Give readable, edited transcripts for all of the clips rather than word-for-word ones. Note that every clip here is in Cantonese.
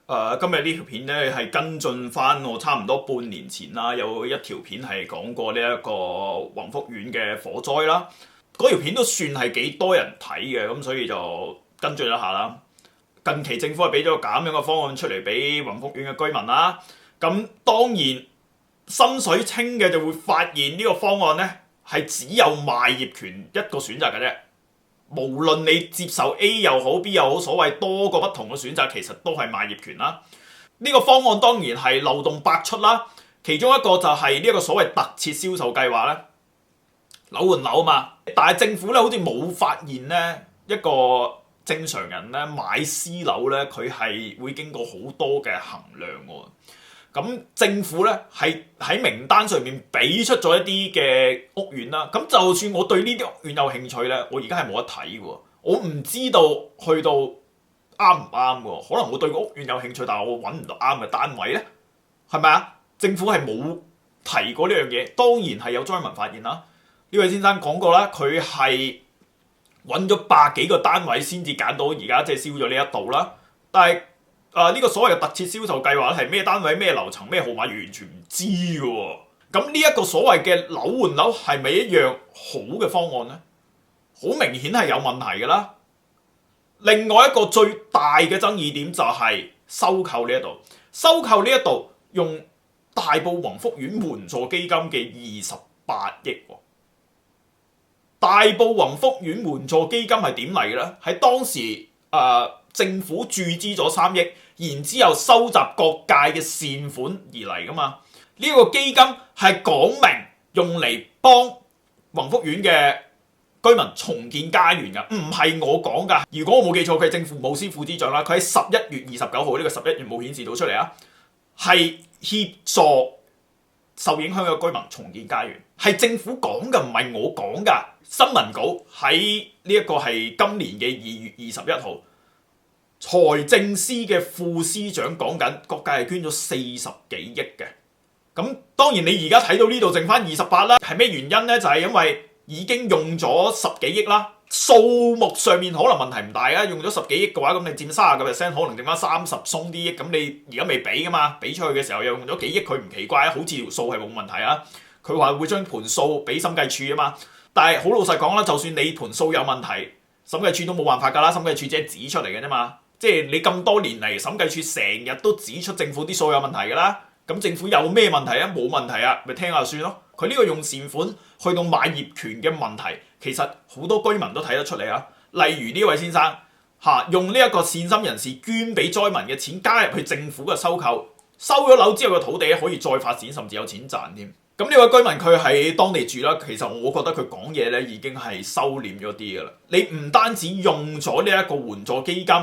今日呢條片咧係跟進翻我差唔多半年前啦，有一條片係講過呢一個宏福苑嘅火災啦。嗰條片都算係幾多人睇嘅，咁所以就跟進一下啦。近期政府係俾咗個咁樣嘅方案出嚟俾宏福苑嘅居民啦。咁當然心水清嘅就會發現呢個方案咧係只有賣業權一個選擇嘅啫。無論你接受 A 又好 B 又好，所謂多個不同嘅選擇，其實都係賣業權啦。呢個方案當然係漏洞百出啦。其中一個就係呢一個所謂特設銷售計劃咧，樓換樓啊嘛。但係政府咧好似冇發現咧，一個正常人咧買私樓咧，佢係會經過好多嘅衡量喎。咁政府咧係喺名單上面俾出咗一啲嘅屋苑啦。咁就算我對呢啲屋苑有興趣咧，我而家係冇得睇嘅喎。我唔知道去到啱唔啱喎。可能我對個屋苑有興趣，但係我揾唔到啱嘅單位咧，係咪啊？政府係冇提過呢樣嘢。當然係有災民發現啦。呢位先生講過啦，佢係揾咗百幾個單位先至揀到而家即係燒咗呢一度啦。但係呢個所謂嘅特設銷售計劃係咩單位、咩樓層、咩號碼，完全唔知嘅喎。咁呢一個所謂嘅樓換樓係咪一樣好嘅方案呢？好明顯係有問題嘅啦。另外一個最大嘅爭議點就係收購呢一度，收購呢一度用大埔宏福苑援助基金嘅28億喎。大埔宏福苑援助基金係點嚟嘅咧？喺當時政府注資咗3億，然之後收集各界嘅善款而嚟噶嘛。呢個基金係講明用嚟幫宏福苑嘅居民重建家園噶，唔係我講噶。如果我冇記錯，佢係政府務司副司長啦，佢喺11月29號，呢個11月冇顯示到出嚟啊，係協助受影響嘅居民重建家園，係政府講嘅，唔係我講噶。新聞稿喺呢一個係今年嘅2月21號，財政司嘅副司長講緊，各界係捐咗40幾億嘅。咁當然你而家睇到呢度剩翻28啦，係咩原因呢？就係因為已經用咗10幾億啦。數目上面可能問題唔大啊，用咗10幾億嘅話，咁你佔30%，可能剩翻30鬆啲億。咁你而家未俾噶嘛？俾出去嘅時候又用咗幾億，佢唔奇怪啊，好似條數係冇問題啊。佢話會將盤數俾審計署啊嘛。但係好老實講啦，就算你盤數有問題，審計署都冇辦法㗎啦。審計署只係指出嚟嘅啫嘛。即係你咁多年嚟，審計署成日都指出政府啲數有問題㗎啦。咁政府有咩問題啊？冇問題啊，咪聽下算咯。佢呢個用善款去到買業權嘅問題，其實好多居民都睇得出嚟啊。例如呢位先生用呢一個善心人士捐俾災民嘅錢加入去政府嘅收購，收咗樓之後嘅土地可以再發展，甚至有錢賺添。咁呢位居民佢喺當地住啦，其實我覺得佢講嘢咧已經係收斂咗啲㗎啦。你唔單止用咗呢一個援助基金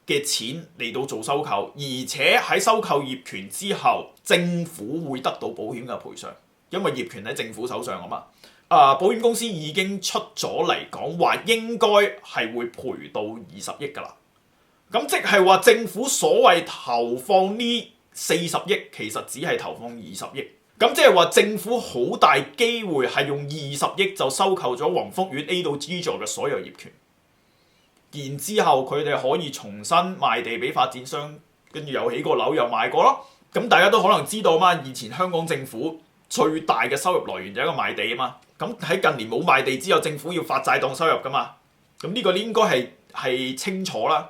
嘅錢嚟到做收購，而且喺收購業權之後，政府會得到保險嘅賠償，因為業權喺政府手上啊嘛。保險公司已經出咗嚟講話，應該係會賠到20億㗎啦。咁即係話政府所謂投放呢40億，其實只係投放20億。咁即係話政府好大機會係用20億就收購咗宏福苑 A 到 G 座嘅所有業權，然之後佢哋可以重新賣地俾發展商，跟住又起過樓又賣過咯。咁大家都可能知道嘛，以前香港政府最大嘅收入來源就係一個賣地啊嘛。咁喺近年冇賣地之後，政府要發債當收入噶嘛。咁呢個應該係清楚啦。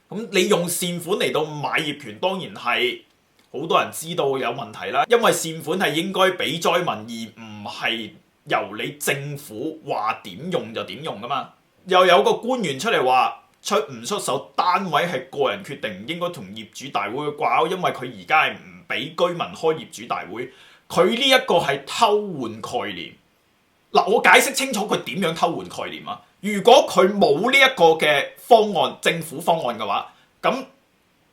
咁你用善款嚟到買業權，當然係好多人知道有問題啦。因為善款係應該俾災民，而唔係由你政府話點用就點用噶嘛。又有個官員出嚟話出唔出手單位係個人決定，唔應該同業主大會去掛鈎，因為佢而家係唔俾居民開業主大會。佢呢一個係偷換概念。嗱，我解釋清楚佢點樣偷換概念啊。如果佢冇呢一個嘅方案，政府方案嘅話，咁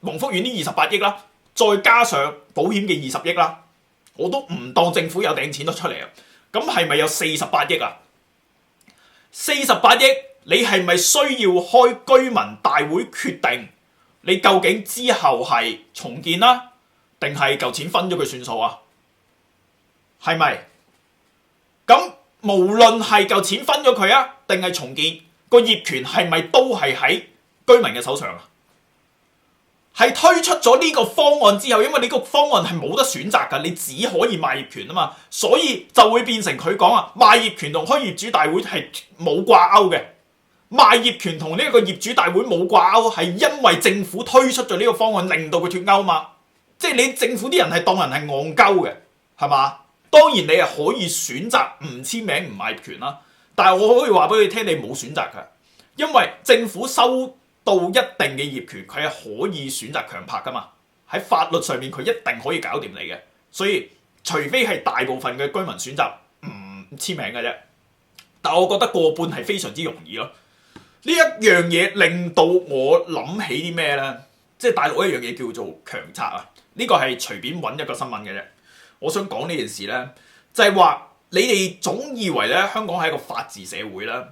宏福苑呢28億啦，再加上保險嘅20億啦，我都唔當政府有掟錢都出嚟啊。咁係咪有48億啊？48億，你係咪需要開居民大會決定你究竟之後係重建啦，定係嚿錢分咗佢算數啊？係咪？咁無論係嚿錢分咗佢啊，定係重建，個業權係咪都係喺居民嘅手上啊？係推出咗呢個方案之後，因為你個方案係冇得選擇㗎，你只可以賣業權啊嘛，所以就會變成佢講啊，賣業權同開業主大會係冇掛鈎嘅。賣業權同呢個業主大會冇掛鈎，係因為政府推出咗呢個方案，令到佢脫鈎嘛。即係你政府啲人係當人係戇鳩嘅，係嘛？當然你係可以選擇唔簽名唔賣業權啦，但係我可以話俾你聽，你冇選擇㗎，因為政府收到一定嘅業權，佢係可以選擇強拍㗎嘛。喺法律上面佢一定可以搞掂你嘅，所以除非係大部分嘅居民選擇唔簽名嘅啫。但我覺得過半係非常之容易咯。呢一樣嘢令到我諗起啲咩呢？即係大陸一樣嘢叫做強拆啊！呢個係隨便揾一個新聞嘅啫。我想講呢件事呢，就係話你哋總以為咧香港係一個法治社會啦，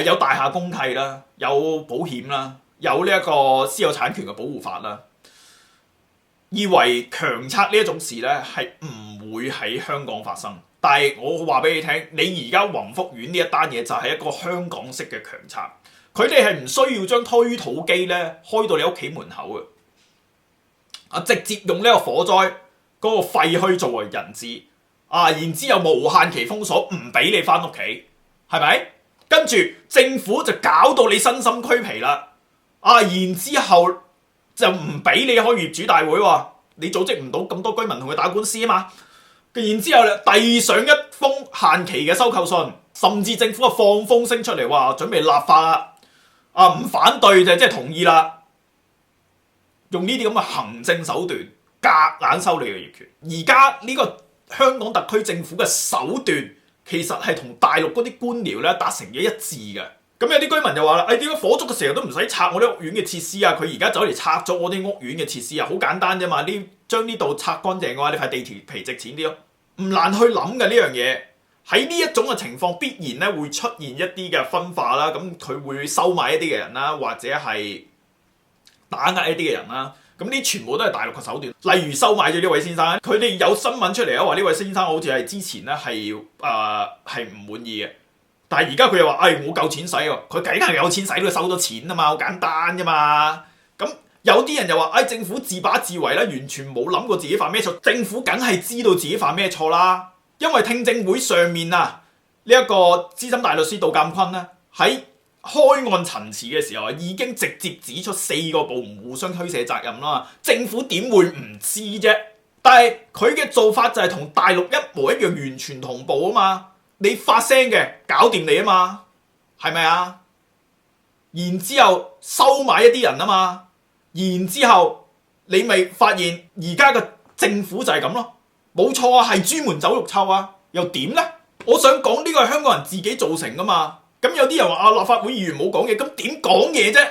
有大廈公契啦，有保險啦，有呢一個私有產權嘅保護法啦，以為強拆呢一種事呢係唔會喺香港發生。但係我話俾你聽，你而家宏福苑呢一單嘢就係一個香港式嘅強拆。佢哋係唔需要將推土機咧開到你屋企門口嘅，直接用呢個火災嗰個廢墟作為人質，然之後無限期封鎖，唔俾你翻屋企，係咪？跟住政府就搞到你身心俱疲啦，然之後就唔俾你開業主大會喎，你組織唔到咁多居民同佢打官司啊嘛。然之後遞上一封限期嘅收購信，甚至政府放風聲出嚟話準備立法啦。唔反對就即係同意啦，用呢啲咁嘅行政手段夾硬收你嘅業權。而家呢個香港特區政府嘅手段，其實係同大陸嗰啲官僚咧達成咗一致嘅。咁有啲居民就話啦，點解火燭嘅時候都唔使拆我啲屋苑嘅設施啊？佢而家走嚟拆咗我啲屋苑嘅設施啊，好簡單啫嘛！你將呢度拆乾淨嘅話，你塊地皮值錢啲咯，唔難去諗嘅呢樣嘢。喺呢一種嘅情況，必然咧會出現一啲嘅分化啦。咁佢會收買一啲嘅人啦，或者係打壓一啲嘅人啦。咁呢全部都係大陸嘅手段。例如收買咗呢位先生，佢哋有新聞出嚟啊，話呢位先生好似係之前咧係唔滿意嘅，但係而家佢又話我夠錢使喎，佢梗係有錢使都收咗錢啊嘛，好簡單啫嘛。咁有啲人又話政府自把自為啦，完全冇諗過自己犯咩錯。政府梗係知道自己犯咩錯啦。因為聽證會上面呢一個資深大律師杜鑑坤咧喺開案陳詞嘅時候已經直接指出4個部門互相推卸責任啦。政府點會唔知啫？但係佢嘅做法就係同大陸一模一樣，完全同步啊嘛。你發聲嘅搞掂你啊嘛，係咪啊？然之後收買一啲人啊嘛，然之後你咪發現而家嘅政府就係咁咯。冇錯啊，係專門走肉臭啊，又點呢？我想講呢個係香港人自己造成噶嘛。咁有啲人話立法會議員冇講嘢，咁點講嘢啫？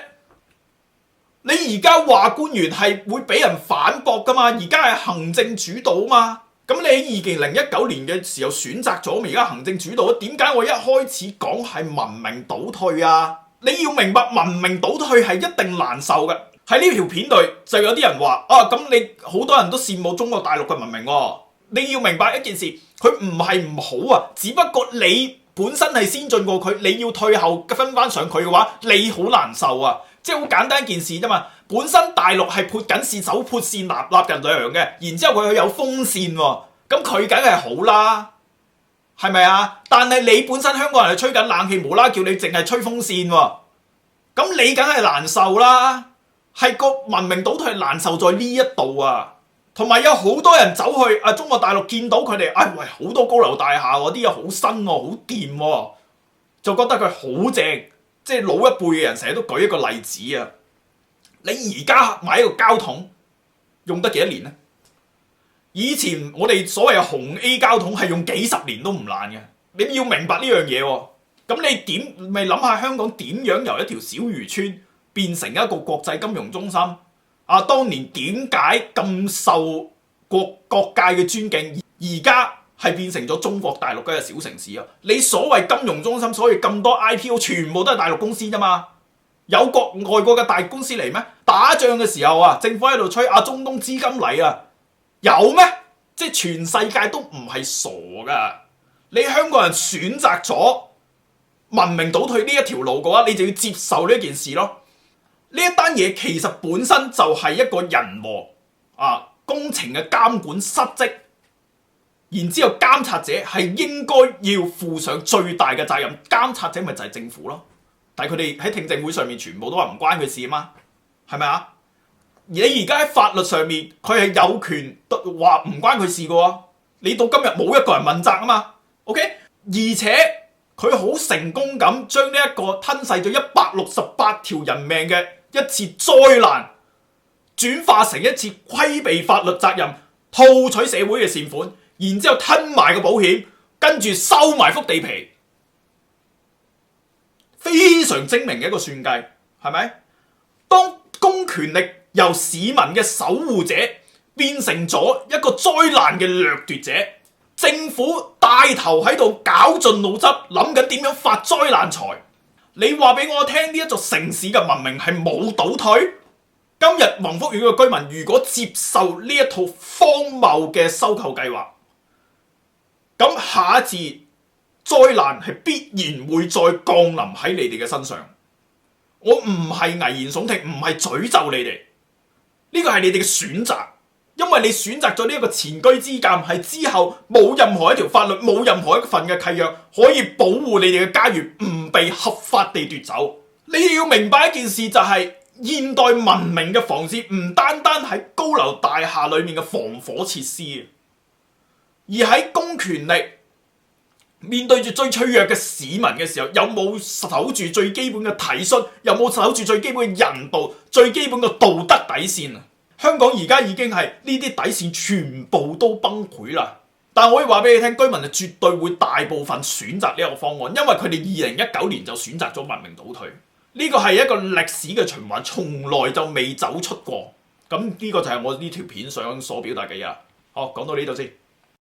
你而家話官員係會俾人反駁噶嘛？而家係行政主導嘛。咁你喺2019年嘅時候選擇咗，而家行政主導，點解我一開始講係文明倒退啊？你要明白文明倒退係一定難受嘅。喺呢條片度就有啲人話咁你好多人都羨慕中國大陸嘅文明喎。你要明白一件事，佢唔係唔好啊，只不過你本身係先進過佢，你要退後分翻上佢嘅話，你好難受啊！即係好簡單一件事啫嘛。本身大陸係潑緊線手潑線納緊糧嘅，然之後佢有風扇喎，咁佢梗係好啦，係咪啊？但係你本身香港人係吹緊冷氣，無啦叫你淨係吹風扇喎，咁你梗係難受啦。係個文明倒退難受在呢一度啊！同埋有好多人走去中國大陸見到佢哋，喂好多高樓大廈喎，啲嘢好新喎，好掂喎，就覺得佢好正。即係老一輩嘅人成日都舉一個例子啊！你而家買一個膠筒用得幾多年呢？以前我哋所謂嘅紅 A 膠筒係用幾十年都唔爛嘅。你要明白呢樣嘢喎。咁你點咪諗下香港點樣由一條小漁村變成一個國際金融中心？當年點解咁受各界嘅尊敬，而家係變成咗中國大陸嘅小城市啊？你所謂金融中心，所謂咁多 IPO 全部都係大陸公司啫嘛？有外國嘅大公司嚟咩？打仗嘅時候政府喺度吹中東資金嚟啊，有咩？即係全世界都唔係傻噶。你香港人選擇咗文明倒退呢一條路嘅話，你就要接受呢件事咯。呢一單嘢其實本身就係一個人和工程嘅監管失職，然之後監察者係應該要負上最大嘅責任，監察者咪就係政府咯。但係佢哋喺聽證會上面全部都話唔關佢事啊嘛，係咪啊？而你而家喺法律上面，佢係有權話唔關佢事嘅喎。你到今日冇一個人問責啊嘛 ，OK？ 而且佢好成功咁將呢一個吞噬咗168條人命嘅一次災難，轉化成一次規避法律責任、套取社會嘅善款，然之後吞埋個保險，跟住收埋幅地皮，非常精明嘅一個算計，係咪？當公權力由市民嘅守護者變成咗一個災難嘅掠奪者，政府帶頭喺度絞盡腦汁，諗緊點樣發災難財。你話俾我聽，呢一座城市嘅文明係冇倒退？今日宏福苑嘅居民如果接受呢一套荒謬嘅收購計劃，咁下一次災難係必然會再降臨喺你哋嘅身上。我唔係危言聳聽，唔係詛咒你哋，呢個係你哋嘅選擇，因為你選擇咗呢一個前車之鑑，係之後冇任何一條法律，冇任何一份嘅契約可以保護你哋嘅家園唔被合法地奪走。你哋要明白一件事，就係現代文明嘅防線唔單單喺高樓大廈裏面嘅防火設施，而喺公權力面對住最脆弱嘅市民嘅時候，有冇守住最基本嘅體恤？有冇守住最基本嘅人道、最基本嘅道德底線啊？香港而家已經係呢啲底線全部都崩潰啦。但我可以話俾你聽，居民係絕對會大部分選擇呢一個方案，因為佢哋2019年就選擇咗文明倒退。呢個係一個歷史嘅循環，從來就未走出過。咁呢個就係我呢條片想所表達嘅嘢啦。好，講到呢度先。